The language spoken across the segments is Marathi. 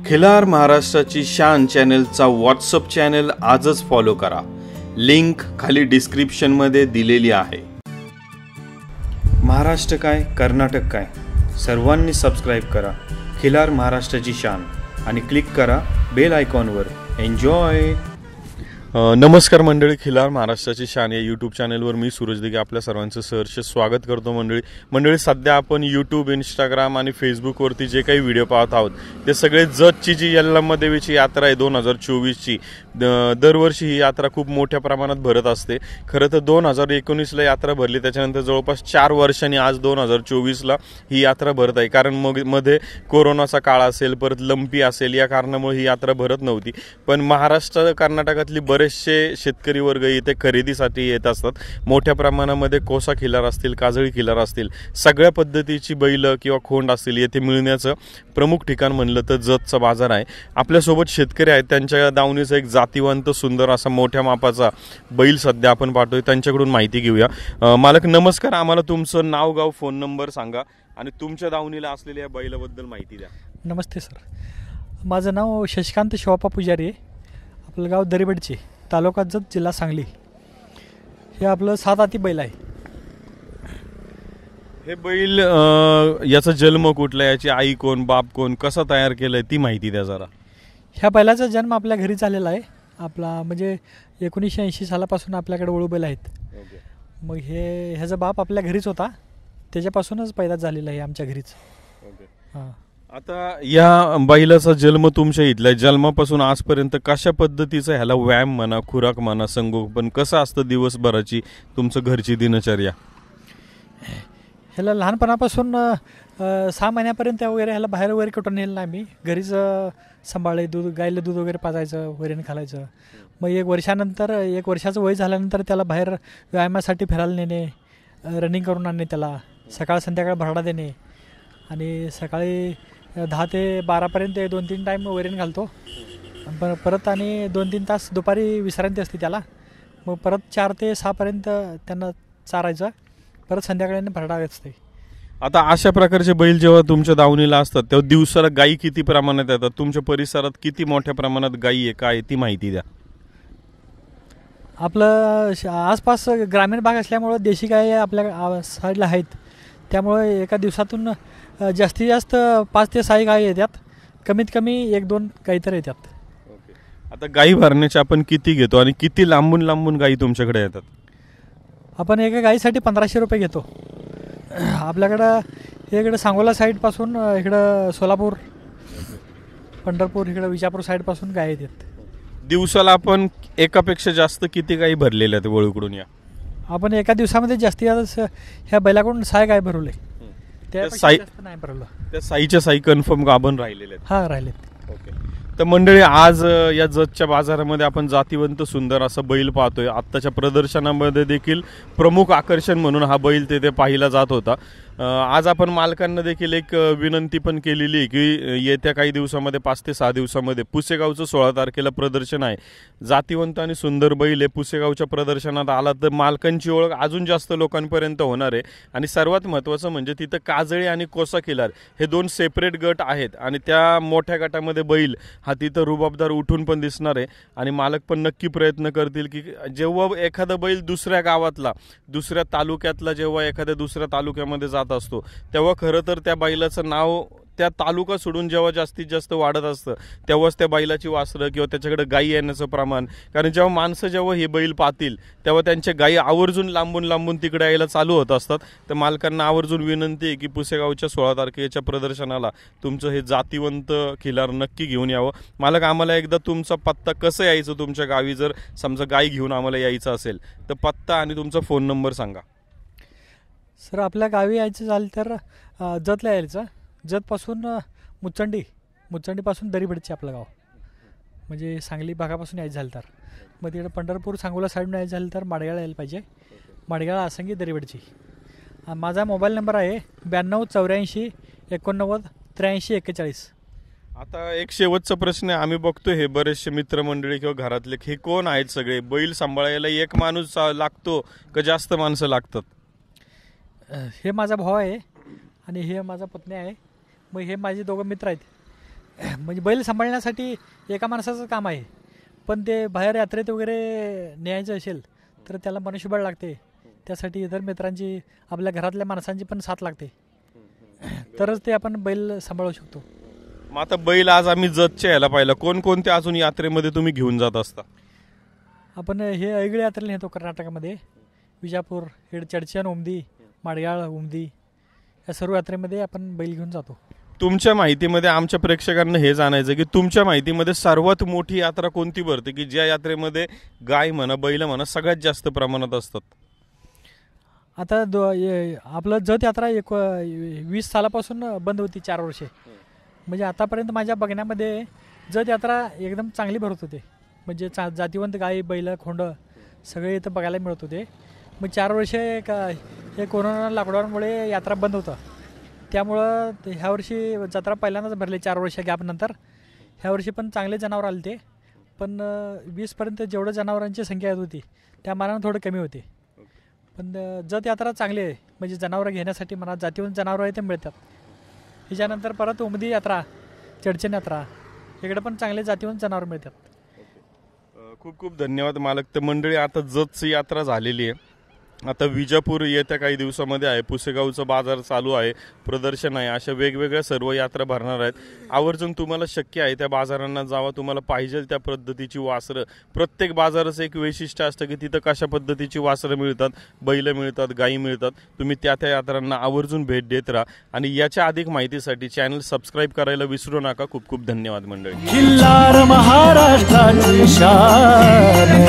खिलार महाराष्ट्राची शान चॅनलचा व्हॉट्सअप चॅनल आजच फॉलो करा. लिंक खाली डिस्क्रिप्शनमध्ये दिलेली आहे. महाराष्ट्र काय, कर्नाटक काय, सर्वांनी सबस्क्राईब करा खिलार महाराष्ट्राची शान आणि क्लिक करा बेल आयकॉनवर. एन्जॉय. नमस्कार मंडळी, खिलार महाराष्ट्राची शान या यूट्यूब चॅनलवर मी सूरज दिघे आपल्या सर्वांचं सहर्ष स्वागत करतो. मंडळी सध्या आपण यूट्यूब, इंस्टाग्राम आणि फेसबुकवरती जे काही व्हिडिओ पाहत आहोत ते सगळे जतची जी यल्लम्मा देवीची यात्रा आहे 2024ची. दरवर्षी ही यात्रा खूप मोठ्या प्रमाणात भरत असते. खरं तर 2019ला यात्रा भरली, त्याच्यानंतर जवळपास 4 वर्षांनी आज 2024ला ही यात्रा भरत आहे. कारण मध्ये कोरोनाचा काळ असेल, परत लंपी असेल, या कारणामुळे ही यात्रा भरत नव्हती. पण महाराष्ट्र, कर्नाटकातली बरेचसे शेतकरी वर्ग इथे खरेदीसाठी येत असतात. मोठ्या प्रमाणामध्ये कोसा खिलार असतील, काजळी खिलार असतील, सगळ्या पद्धतीची बैल किंवा खोंड असतील येथे मिळण्याचं प्रमुख ठिकाण म्हणलं तर जतचा बाजार आहे. आपल्यासोबत शेतकरी आहेत, त्यांच्या दावणीचा एक जातीवंत सुंदर असा मोठ्या मापाचा बैल सध्या आपण पाहतोय. त्यांच्याकडून माहिती घेऊया. मालक नमस्कार, आम्हाला तुमचं नाव, गाव, फोन नंबर सांगा आणि तुमच्या दावणीला असलेल्या या बैलाबद्दल माहिती द्या. नमस्ते सर, माझं नाव शशिकांत शिवाप्पा पुजारी आहे. आपलं गाव दरिबडचे, तालुका जत, जिल्हा सांगली. हे आपलं 7 हाती बैल आहे. हे बैल याचा जन्म कुठला, याची आई कोण, बाप कोण, कसा तयार केलाय ती माहिती द्या जरा. ह्या बैलाचा जन्म आपल्या घरी झालेला आहे. आपला म्हणजे 1980 सालापासून आपल्याकडे वळू बैल आहेत. मग ह्याचा बाप आपल्या घरीच होता, त्याच्यापासूनच पैदा झालेला आहे आमच्या घरीच. हां. आता या बैलाचा जन्म तुमच्या इथला जन्मापासून आजपर्यंत कशा पद्धतीचा ह्याला व्यायाम म्हणा, खुराक म्हणा, संगोपन कसं असतं दिवसभराची तुमचं घरची दिनचर्या? ह्याला लहानपणापासून 6 महिन्यापर्यंत वगैरे ह्याला बाहेर वगैरे कुठं नेलं नाही. आम्ही घरीच सांभाळले. गायला दूध वगैरे पाजायचं, वैरण घालायचं. मग 1 वर्षानंतर, 1 वर्षाचं वय झाल्यानंतर त्याला बाहेर व्यायामासाठी फिरायला नेणे, रनिंग करून आणणे, त्याला सकाळ संध्याकाळ भरडा देणे आणि सकाळी 10 ते 12पर्यंत 2-3 टाईम वैरण घालतो. परत आणि 2-3 तास दुपारी विश्रांती असते त्याला. मग परत 4 ते 6पर्यंत त्यांना चारायचं, परत संध्याकाळी भरडा असते. आता अशा प्रकारचे बैल जेव्हा तुमच्या दावणीला असतात तेव्हा दिवसाला गायी किती प्रमाणात येतात? तुमच्या परिसरात किती मोठ्या प्रमाणात गायी आहे, काय ती माहिती द्या. आपलं आसपास ग्रामीण भाग असल्यामुळं देशी गाय आपल्या साईडला आहेत. त्यामुळे एका दिवसातून जास्तीत जास्त 5 ते 6 गायी येतात. कमीत कमी 1-2 गायी तर येतात. आता गायी भरण्याचे आपण किती घेतो आणि किती लांबून लांबून गायी तुमच्याकडे येतात? आपण एका गायीसाठी 1500 रुपये घेतो. आपल्याकडं इकडं सांगोला साईडपासून इकडं सोलापूर, पंढरपूर, इकडं विजापूर साईडपासून गाय येतात. दिवसाला आपण एकापेक्षा जास्त किती गायी भरलेल्या आहेत वळूकडून? या आपण एका दिवसामध्ये जास्तीत जास्त ह्या बैलाकडून 6 गाय भरवले. नाही भरवलं. त्या साईच्या साई कन्फर्म गाभण राहिलेल्या आहेत? हां, राहिलेत. ओके. तर मंडळी, आज या जतच्या बाजारामध्ये आपण जातीवंत सुंदर असं बैल पाहतोय. आत्ताच्या प्रदर्शनामध्ये देखील प्रमुख आकर्षण म्हणून हा बैल तेथे पाहिला जात होता. आज आपण मालकांना देखील एक विनंती पण केलेली आहे की येत्या काही दिवसामध्ये 5 ते 6 दिवसामध्ये पुसेगावचं 16 तारखेला प्रदर्शन आहे. जातीवंत आणि सुंदर बैल आहे. पुसेगावच्या प्रदर्शनात आला तर मालकांची ओळख अजून जास्त लोकांपर्यंत होणार आहे. आणि सर्वात महत्त्वाचं म्हणजे तिथं काजळी आणि कोसा खिलार हे 2 सेपरेट गट आहेत आणि त्या मोठ्या गटामध्ये बैल हा तिथं रुबाबदार उठून पण दिसणार आहे. आणि मालक पण नक्की प्रयत्न करतील की जेव्हा एखादा बैल दुसऱ्या गावातला, दुसऱ्या तालुक्यातला, जेव्हा एखाद्या दुसऱ्या तालुक्यामध्ये जात असतो तेव्हा खरं तर त्या बैलाचं नाव त्या तालुका सोडून जेव्हा जास्तीत जास्त वाढत असतं तेव्हाच त्या बैलाची वासरं किंवा त्याच्याकडे गायी येण्याचं प्रमाण. कारण जेव्हा माणसं जेव्हा हे बैल पाहतील तेव्हा त्यांच्या गायी आवर्जून लांबून लांबून तिकडे यायला चालू होत असतात. तर मालकांना आवर्जून विनंती आहे की पुसेगावच्या 16 तारखेच्या प्रदर्शनाला तुमचं हे जातीवंत खिलार नक्की घेऊन यावं. मालक, आम्हाला एकदा तुमचा पत्ता, कसं यायचं तुमच्या गावी जर समजा गायी घेऊन आम्हाला यायचं असेल तर पत्ता आणि तुमचा फोन नंबर सांगा. सर, आपल्या गावी यायचं झालं तर जतला यायचं. जतपासून मुचंडीपासून दरिबडचे आपलं गाव, म्हणजे सांगली भागापासून यायचं झालं तर. मग तिकडे पंढरपूर, सांगोला साईडून यायचं झालं तर माडगाळा यायला पाहिजे. माडगाळा, आसंगी, दरिबडची. माझा मोबाईल नंबर आहे 92 84 89 83 41. आता एक शेवटचा प्रश्न आहे. आम्ही बघतोय हे बरेचसे मित्रमंडळी किंवा घरातले, हे कोण आहेत सगळे? बैल सांभाळायला एक माणूस लागतो का जास्त माणसं लागतात? हे माझा भाऊ आहे आणि हे माझा पत्नी आहे. मग हे माझे 2 मित्र आहेत. म्हणजे बैल सांभाळण्यासाठी एका माणसाचं काम आहे, पण ते बाहेर यात्रेत वगैरे न्यायचं असेल तर त्याला मनुष्यबळ लागते. त्यासाठी इतर मित्रांची, आपल्या घरातल्या माणसांची पण साथ लागते, तरच ते आपण बैल सांभाळू शकतो. मग आता बैल आज आम्ही जतच्या यायला पाहिलं, कोणकोणत्या अजून यात्रेमध्ये तुम्ही घेऊन जात असता? आपण हे ऐगळे यात्रेला नेतो कर्नाटकामध्ये, विजापूर, हे चडचण, उमदी, माडगाळ, उमदी, या सर्व यात्रेमध्ये आपण बैल घेऊन जातो. तुमच्या माहितीमध्ये आमच्या प्रेक्षकांना हे जाणायचं की तुमच्या माहितीमध्ये सर्वात मोठी यात्रा कोणती भरते की ज्या यात्रेमध्ये गाय म्हणा बैल म्हणा सगळ्यात जास्त प्रमाणात असतात? आता आपलं जत यात्रा 20 सालापासून बंद होती, 4 वर्षे. म्हणजे आतापर्यंत माझ्या बघण्यामध्ये जत यात्रा एकदम चांगली भरत होते. म्हणजे जातीवंत गाई, बैल, खोंड सगळे इथं बघायला मिळत होते. मग 4 वर्षे हे कोरोना लॉकडाऊनमुळे यात्रा बंद होतं. त्यामुळं ह्या वर्षी जत्रा पहिल्यांदाच भरली 4 वर्ष गॅपनंतर. ह्या वर्षी पण चांगले जनावर आले ते, पण 20पर्यंत जेवढं जनावरांची संख्या येत होती त्या मानानं थोडं कमी होते. पण जत यात्रा चांगली आहे, म्हणजे जनावरं घेण्यासाठी मला जातीवंत जनावरं ते मिळतात. ह्याच्यानंतर परत उमदी यात्रा, चडचण यात्रा, इकडे पण चांगले जातीवंत जनावर मिळतात. खूप खूप धन्यवाद मालक. तर मंडळी, आता जतची यात्रा झालेली आहे. आता विजापूर येत्या काही दिवसामध्ये आहे, पुसेगावचं बाजार चालू आहे, प्रदर्शन आहे, अशा वेगवेगळ्या सर्व यात्रा भरणार आहेत. आवर्जून तुम्हाला शक्य आहे त्या बाजारांना जावा, तुम्हाला पाहिजे त्या पद्धतीची वासरं. प्रत्येक बाजाराचं एक वैशिष्ट्य असतं की तिथं कशा पद्धतीची वासरं मिळतात, बैल मिळतात, गायी मिळतात. तुम्ही त्या यात्रांना आवर्जून भेट देत राहा आणि याच्या अधिक माहितीसाठी चॅनल सबस्क्राईब करायला विसरू नका. खूप खूप धन्यवाद मंडळी. खिल्लार महाराष्ट्राची शान,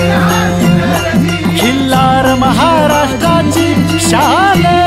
खिल्लार महाराष्ट्राची शान.